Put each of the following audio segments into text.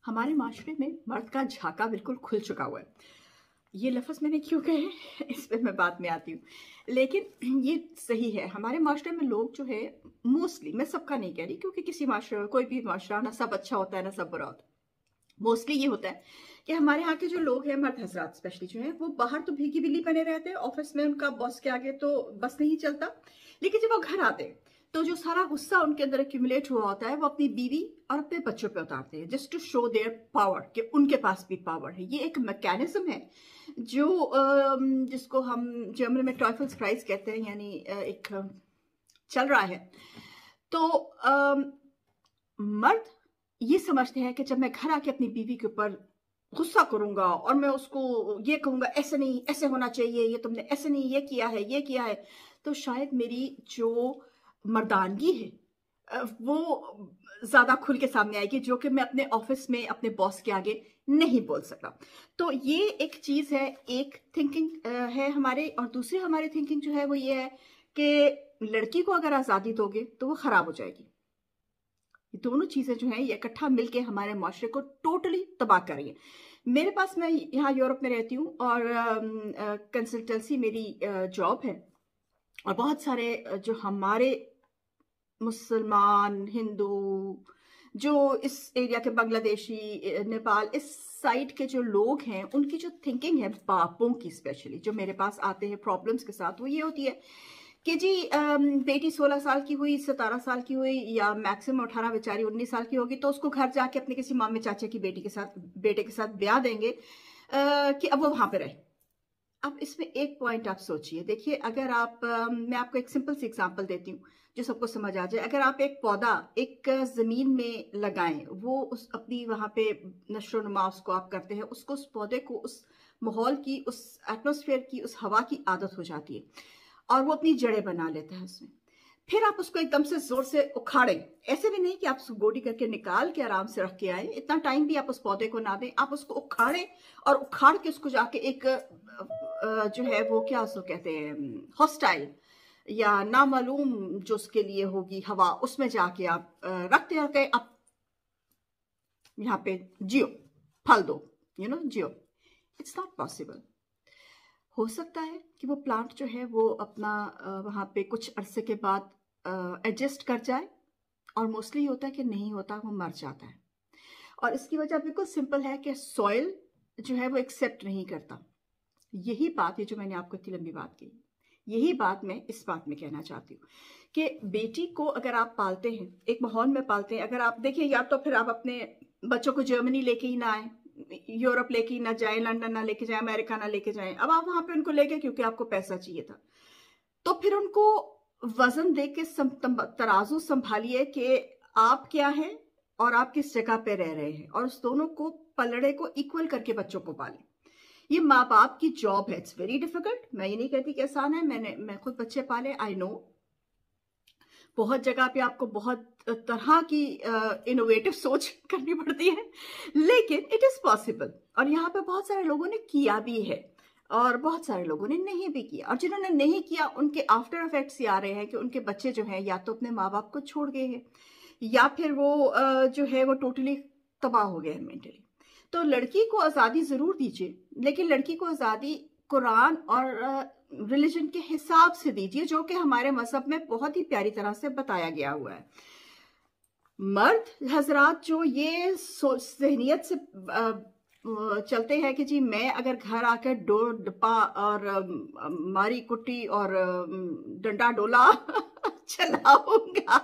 हमारे माशरे में मर्द का झाका बिल्कुल खुल चुका हुआ है। ये लफ्ज़ मैंने क्यों कहे इस पे मैं बाद में आती हूँ। लेकिन ये सही है, हमारे माशरे में लोग जो है मोस्टली, मैं सबका नहीं कह रही क्योंकि किसी माशरे कोई भी माशरा ना सब अच्छा होता है ना सब बुरा होता है। मोस्टली ये होता है कि हमारे यहाँ के जो लोग हैं, मर्द हजरात स्पेशली जो है, वो बाहर तो भीगी बिल्ली बने रहते हैं, ऑफिस में उनका बॉस के आगे तो बस नहीं चलता। लेकिन जब वो घर आते हैं तो जो सारा गुस्सा उनके अंदर एक्यूमुलेट हुआ होता है वो अपनी बीवी और अपने बच्चों पे उतारते हैं, just to show their power कि उनके पास भी पावर है। ये एक मैकेनिज्म है जो जिसको हम जर्मन में ट्राइफल्स प्राइस कहते हैं, यानी एक चल रहा है। तो मर्द ये समझते हैं कि जब मैं घर आके अपनी बीवी के ऊपर गुस्सा करूंगा और मैं उसको ये कहूंगा ऐसे नहीं, ऐसे होना चाहिए, ये तुमने ऐसे नहीं, ये किया है, ये किया है, तो शायद मेरी जो मर्दानगी है वो ज्यादा खुल के सामने आएगी, जो कि मैं अपने ऑफिस में अपने बॉस के आगे नहीं बोल सकता। तो ये एक चीज है, एक थिंकिंग है हमारे। और दूसरी हमारी थिंकिंग जो है वो ये है कि लड़की को अगर आजादी दोगे तो वो खराब हो जाएगी। ये दोनों चीजें जो हैं ये इकट्ठा मिलके हमारे माशरे को टोटली तबाह कर रही है। मेरे पास, मैं यहाँ यूरोप में रहती हूँ और कंसल्टेंसी मेरी जॉब है, और बहुत सारे जो हमारे मुसलमान, हिंदू, जो इस एरिया के, बांग्लादेशी, नेपाल, इस साइड के जो लोग हैं, उनकी जो थिंकिंग है बापों की, स्पेशली जो मेरे पास आते हैं प्रॉब्लम्स के साथ, वो ये होती है कि जी बेटी 16 साल की हुई, 17 साल की हुई, या मैक्सिमम 18, बेचारी 19 साल की होगी, तो उसको घर जाके अपने किसी मामे चाचे की बेटी के साथ, बेटे के साथ ब्याह देंगे कि अब वो वहां पे रहे। अब इसमें एक पॉइंट आप सोचिए, देखिए, अगर आप मैं आपको एक सिंपल सी एग्जांपल देती हूँ जो सबको समझ आ जाए। अगर आप एक पौधा एक जमीन में लगाएं, वो उस अपनी वहां पे नशो नुमा उसको आप करते हैं, उसको, उस पौधे को उस माहौल की, उस एटमोस्फेयर की, उस हवा की आदत हो जाती है और वो अपनी जड़ें बना लेता है उसमें। फिर आप उसको एकदम से जोर से उखाड़ें, ऐसे भी नहीं कि आप उसको गोडी करके निकाल के आराम से रख के आए, इतना टाइम भी आप उस पौधे को ना दें। आप उसको उखाड़ें और उखाड़ के उसको जाके एक जो है वो क्या उसको कहते हैं, हॉस्टाइल या नामालूम जो उसके लिए होगी हवा, उसमें जाके आप रखते रखते आप यहाँ पे जियो, फल दो, जियो। It's not possible. हो सकता है कि वो प्लांट जो है वो अपना वहाँ पे कुछ अरसे के बाद एडजस्ट कर जाए, और मोस्टली होता है कि नहीं होता, वो मर जाता है। और इसकी वजह बिल्कुल सिंपल है कि सॉइल जो है वो एक्सेप्ट नहीं करता। यही बात है जो मैंने आपको इतनी लंबी बात की, यही बात मैं इस बात में कहना चाहती हूँ कि बेटी को अगर आप पालते हैं, एक माहौल में पालते हैं, अगर आप देखिए, या तो फिर आप अपने बच्चों को जर्मनी लेके ही ना आए, यूरोप लेके ही ना जाए, लंदन ना लेके जाए, अमेरिका ना लेके जाए। अब आप वहां पे उनको लेके क्योंकि आपको पैसा चाहिए था, तो फिर उनको वजन दे के तराजू संभालिए कि आप क्या है और आप किस जगह पे रह रहे हैं, और उस दोनों को, पलड़े को इक्वल करके बच्चों को पालें। ये माँ बाप की जॉब है। It's very difficult. मैं ये नहीं कहती कि आसान है, मैं खुद बच्चे पाले, आई नो। बहुत जगह पे आपको बहुत तरह की इनोवेटिव सोच करनी पड़ती है, लेकिन इट इज पॉसिबल। और यहाँ पे बहुत सारे लोगों ने किया भी है और बहुत सारे लोगों ने नहीं भी किया, और जिन्होंने नहीं किया उनके आफ्टर इफेक्ट्स ये आ रहे हैं कि उनके बच्चे जो हैं या तो अपने माँ बाप को छोड़ गए हैं, या फिर वो जो है वो टोटली तबाह हो गए हैं मेंटली। तो लड़की को आज़ादी ज़रूर दीजिए, लेकिन लड़की को आज़ादी कुरान और रिलीजन के हिसाब से दीजिए, जो कि हमारे मजहब में बहुत ही प्यारी तरह से बताया गया हुआ है। मर्द हजरात जो ये जहनियत से चलते हैं कि जी मैं अगर घर आकर डप्पा और मारी कुट्टी और डंडा डोला चलाऊंगा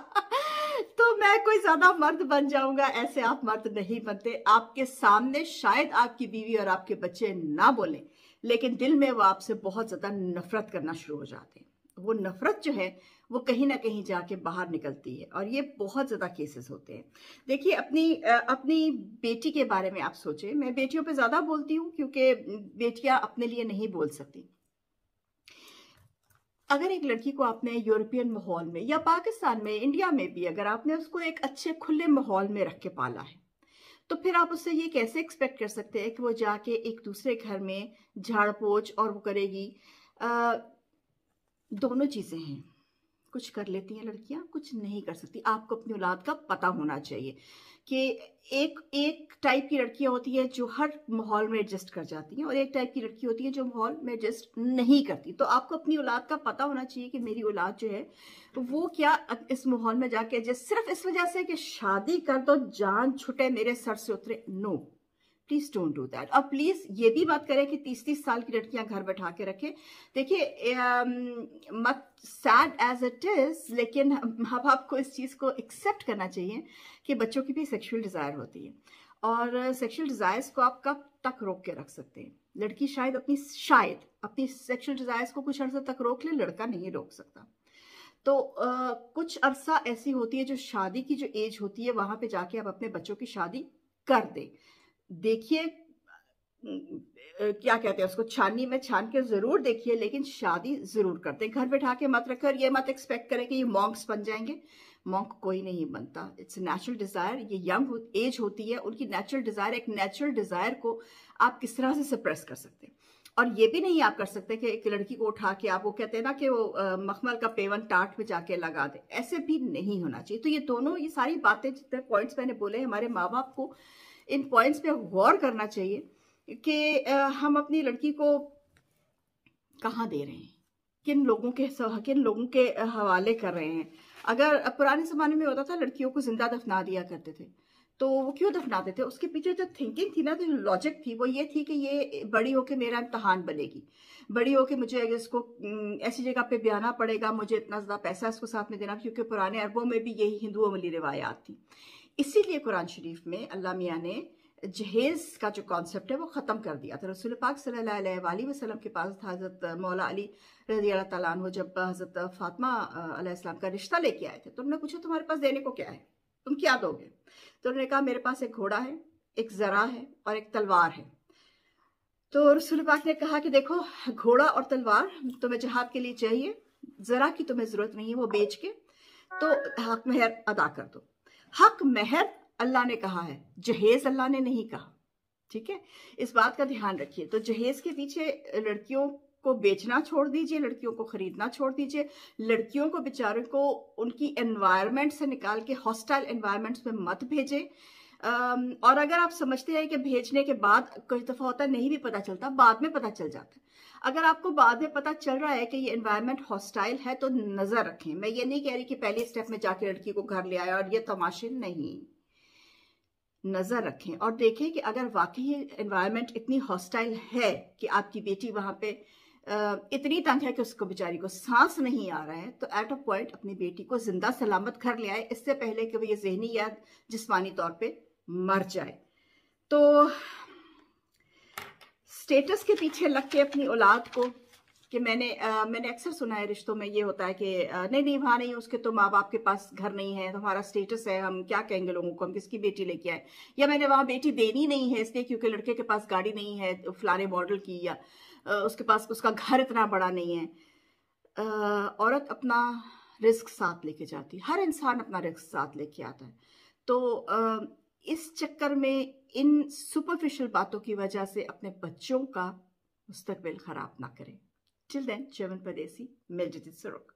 तो मैं कोई ज्यादा मर्द बन जाऊंगा, ऐसे आप मर्द नहीं बनते। आपके सामने शायद आपकी बीवी और आपके बच्चे ना बोलें, लेकिन दिल में वो आपसे बहुत ज्यादा नफरत करना शुरू हो जाते हैं। वो नफरत जो है वो कहीं ना कहीं जाके बाहर निकलती है, और ये बहुत ज्यादा केसेस होते हैं। देखिए, अपनी बेटी के बारे में आप सोचें। मैं बेटियों पे ज्यादा बोलती हूँ क्योंकि बेटियां अपने लिए नहीं बोल सकती। अगर एक लड़की को आपने यूरोपियन माहौल में या पाकिस्तान में, इंडिया में भी, अगर आपने उसको एक अच्छे खुले माहौल में रख के पाला है, तो फिर आप उससे ये कैसे एक्सपेक्ट कर सकते हैं कि वो जाके एक दूसरे घर में झाड़ पोछ और वो करेगी। दोनों चीजें हैं। कुछ कर लेती हैं लड़कियां, कुछ नहीं कर सकती। आपको अपनी औलाद का पता होना चाहिए कि एक टाइप की लड़कियां होती है जो हर माहौल में एडजस्ट कर जाती हैं, और एक टाइप की लड़की होती है जो माहौल में एडजस्ट नहीं करती। तो आपको अपनी औलाद का पता होना चाहिए कि मेरी औलाद जो है वो क्या इस माहौल में जाके एडजस्ट, सिर्फ इस वजह से कि शादी कर दो जान छुटे मेरे सर से उतरे, no, please don't do that. और प्लीज ये भी मत करें कि 30-30 साल की लड़कियां घर बैठा के रखें। देखिए मत, सैड एज इट इज, लेकिन अब आपको इस चीज को एक्सेप्ट करना चाहिए कि बच्चों की भी सेक्सुअल डिजायर होती है, और सेक्सुअल डिजायर्स को आप कब तक रोक के रख सकते हैं। लड़की शायद अपनी सेक्सुअल डिजायर्स को कुछ अर्से तक रोक ले, लड़का नहीं रोक सकता। तो कुछ अरसा ऐसी होती है जो शादी की जो एज होती है वहां पे जाके आप अपने बच्चों की शादी कर दें। देखिए क्या कहते हैं उसको, छाननी में छान के जरूर देखिए, लेकिन शादी जरूर करते हैं। घर बैठा के मत रखकर ये मत एक्सपेक्ट करें कि ये मॉन्क्स बन जाएंगे। मॉन्क कोई नहीं बनता, इट्स नेचुरल डिजायर। ये यंग एज होती है, उनकी नेचुरल डिजायर, एक नेचुरल डिजायर को आप किस तरह से सप्रेस कर सकते हैं। और ये भी नहीं आप कर सकते कि एक लड़की को उठा के आप, वो कहते हैं ना कि वो मखमल का पेवन टाट में जाके लगा दे, ऐसे भी नहीं होना चाहिए। तो ये सारी बातें, जितने पॉइंट्स मैंने बोले, हमारे माँ बाप को इन पॉइंट्स पे गौर करना चाहिए कि हम अपनी लड़की को कहाँ दे रहे हैं, किन लोगों के हवाले कर रहे हैं। अगर पुराने जमाने में होता था लड़कियों को जिंदा दफना दिया करते थे, तो वो क्यों दफनाते थे? उसके पीछे जो थिंकिंग थी ना, जो लॉजिक थी, वो ये थी कि ये बड़ी होके मेरा इम्तहान बनेगी, बड़ी होके मुझे अगर इसको ऐसी जगह पे ब्याना पड़ेगा, मुझे इतना ज्यादा पैसा इसको साथ में देना, क्योंकि पुराने अरबों में भी यही हिंदुओं वाली रिवायात थी। इसीलिए कुरान शरीफ में अल्लाह मियाँ ने जहेज का जो कॉन्सेप्ट है वो ख़त्म कर दिया था। रसूल पाक सल्लल्लाहु अलैहि वसल्लम के पास हज़रत मौला अली रज़ी अल्लाह तआला अन्हु जब हज़रत फातिमा अलैहिस्सलाम का रिश्ता लेके आए थे, तो उन्होंने पूछा तुम्हारे पास देने को क्या है, तुम क्या दोगे? तो उन्होंने कहा मेरे पास एक घोड़ा है, एक ज़रा है और एक तलवार है। तो रसूल पाक ने कहा कि देखो, घोड़ा और तलवार तुम्हें जहाद के लिए चाहिए, ज़रा की तुम्हें ज़रूरत नहीं है, वो बेच के तो हक महर अदा कर दो। हक महर अल्लाह ने कहा है, जहेज अल्लाह ने नहीं कहा, ठीक है? इस बात का ध्यान रखिए। तो जहेज के पीछे लड़कियों को बेचना छोड़ दीजिए, लड़कियों को खरीदना छोड़ दीजिए, लड़कियों को बेचारों को उनकी एनवायरनमेंट से निकाल के हॉस्टाइल एनवायरनमेंट्स में मत भेजें। और अगर आप समझते हैं कि भेजने के बाद कुछ दफा होता है नहीं भी पता चलता, बाद में पता चल जाता है। अगर आपको बाद में पता चल रहा है कि ये एनवायरनमेंट हॉस्टाइल है, तो नजर रखें। मैं ये नहीं कह रही कि पहले स्टेप में जाके लड़की को घर ले आया और ये तमाशे, नहीं, नजर रखें और देखें कि अगर वाकई एनवायरनमेंट इतनी हॉस्टाइल है कि आपकी बेटी वहां पे इतनी तंग है कि उसको बेचारी को सांस नहीं आ रहा है, तो एट अ पॉइंट अपनी बेटी को जिंदा सलामत घर ले आए, इससे पहले कि वो ये जहनी या जिस्मानी तौर पे मर जाए। तो स्टेटस के पीछे लग के अपनी औलाद को, कि मैंने अक्सर सुना है रिश्तों में ये होता है कि नहीं वहाँ नहीं, उसके तो माँ बाप के पास घर नहीं है, तो हमारा स्टेटस है, हम क्या कहेंगे लोगों को, हम किसकी बेटी लेके आए, या मैंने वहाँ बेटी देनी नहीं है इसलिए क्योंकि लड़के के पास गाड़ी नहीं है फलाने मॉडल की, या उसके पास उसका घर इतना बड़ा नहीं है। औरत अपना रिस्क साथ लेके जाती है, हर इंसान अपना रिस्क साथ लेके आता है। तो इस चक्कर में इन सुपरफिशियल बातों की वजह से अपने बच्चों का मुस्तकबिल खराब ना करें। Till then, German Padesi, Meldet Sorok.